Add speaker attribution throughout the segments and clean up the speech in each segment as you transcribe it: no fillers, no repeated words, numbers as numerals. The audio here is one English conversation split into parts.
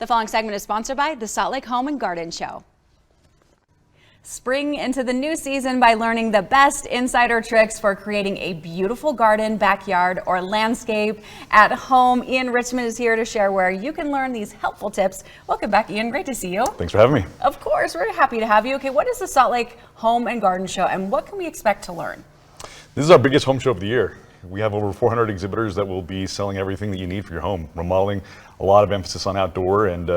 Speaker 1: The following segment is sponsored by the Salt Lake Home and Garden Show. Spring into the new season by learning the best insider tricks for creating a beautiful garden, backyard, or landscape at home. Ian Richmond is here to share where you can learn these helpful tips. Welcome back, Ian. Great to see you.
Speaker 2: Thanks for having me.
Speaker 1: Of course, we're happy to have you. Okay, what is the Salt Lake Home and Garden Show, and what can we expect to learn? This
Speaker 2: is our biggest home show of the year. We have over 400 exhibitors that will be selling everything that you need for your home, remodeling, a lot of emphasis on outdoor, and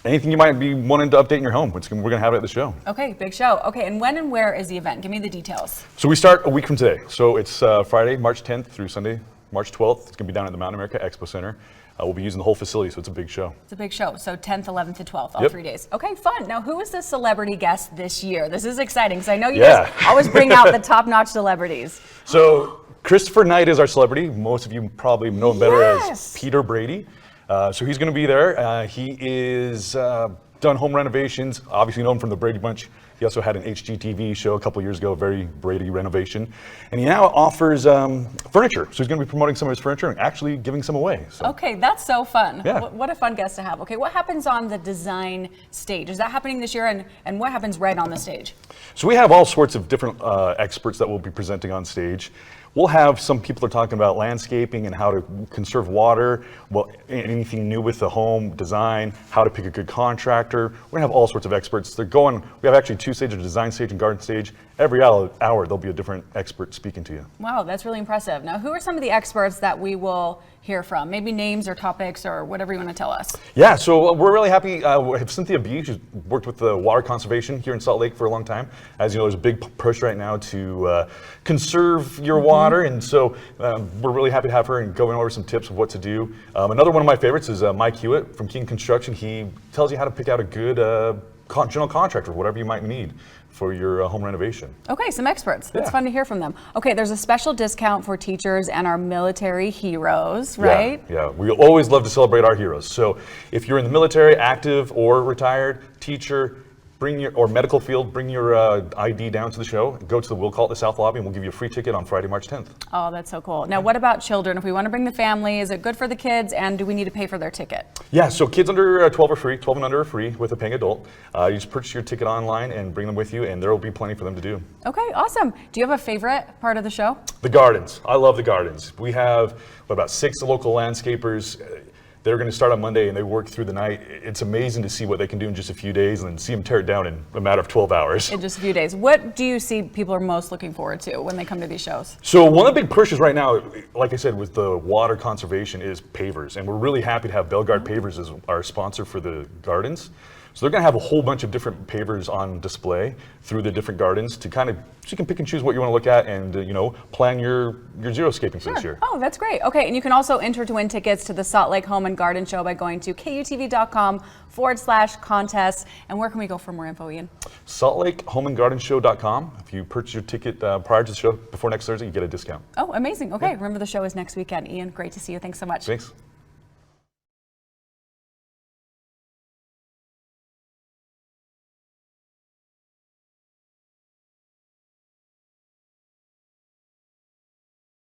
Speaker 2: anything you might be wanting to update in your home, we're going to have it at the show.
Speaker 1: Okay, big show. Okay, and when and where is the event? Give me the details.
Speaker 2: So we start a week from today. So it's Friday, March 10th through Sunday, March 12th. It's going to be down at the Mountain America Expo Center. We'll be using the whole facility, so it's a big show.
Speaker 1: It's a big show. So 10th, 11th, to 12th, all 3 days. Okay, fun. Now, who is the celebrity guest this year? This is exciting, because I know you guys always bring out the top-notch celebrities.
Speaker 2: So Christopher Knight is our celebrity. Most of you probably know him better as Peter Brady. So he's going to be there. He is done home renovations, obviously known from the Brady Bunch. He also had an HGTV show a couple years ago, very Brady renovation. And he now offers furniture. So he's going to be promoting some of his furniture and actually giving some away. So.
Speaker 1: Okay, that's so fun.
Speaker 2: Yeah.
Speaker 1: What a fun guest to have. Okay, what happens on the design stage? Is that happening this year? And what happens right on the stage?
Speaker 2: So we have all sorts of different experts that will be presenting on stage. We'll have some people that are talking about landscaping and how to conserve water, well, anything new with the home design, how to pick a good contractor. We're gonna have all sorts of experts. We have actually 2 stages, a design stage and garden stage. Every hour there'll be a different expert speaking to you.
Speaker 1: Wow, that's really impressive. Now, who are some of the experts that we will hear from? Maybe names or topics or whatever you want to tell us.
Speaker 2: Yeah, so we're really happy. We have Cynthia B, who's worked with the water conservation here in Salt Lake for a long time. As you know, there's a big push right now to conserve your water, and so we're really happy to have her and going over some tips of what to do. Another one of my favorites is Mike Hewitt from King Construction. He tells you how to pick out a good general contractor, whatever you might need for your home renovation. Okay,
Speaker 1: some experts. It's fun to hear from them. Okay, there's a special discount for teachers and our military heroes, right?
Speaker 2: Yeah, we always love to celebrate our heroes. So if you're in the military, active or retired, teacher, or medical field, bring your ID down to the show. We'll call it the South Lobby, and we'll give you a free ticket on Friday, March 10th.
Speaker 1: Oh, that's so cool. Now, what about children? If we want to bring the family, is it good for the kids, and do we need to pay for their ticket?
Speaker 2: Yeah, so kids under 12 are free, 12 and under are free with a paying adult. You just purchase your ticket online and bring them with you, and there will be plenty for them to do.
Speaker 1: Okay, awesome. Do you have a favorite part of the show?
Speaker 2: The gardens. I love the gardens. We have about 6 local landscapers. They're going to start on Monday and they work through the night. It's amazing to see what they can do in just a few days and then see them tear it down in a matter of 12 hours.
Speaker 1: In just a few days. What do you see people are most looking forward to when they come to these shows?
Speaker 2: So one of the big pushes right now, like I said, with the water conservation is pavers. And we're really happy to have Bellegarde Pavers as our sponsor for the gardens. So they're going to have a whole bunch of different pavers on display through the different gardens to so you can pick and choose what you want to look at and plan your xeriscaping for this year.
Speaker 1: Oh, that's great. Okay, and you can also enter to win tickets to the Salt Lake Home and Garden Show by going to KUTV.com/contest. And where can we go for more info, Ian?
Speaker 2: SaltLakeHomeandGardenShow.com. If you purchase your ticket prior to the show before next Thursday, you get a discount.
Speaker 1: Oh, amazing. Okay, remember the show is next weekend. Ian, great to see you. Thanks so much.
Speaker 2: Thanks.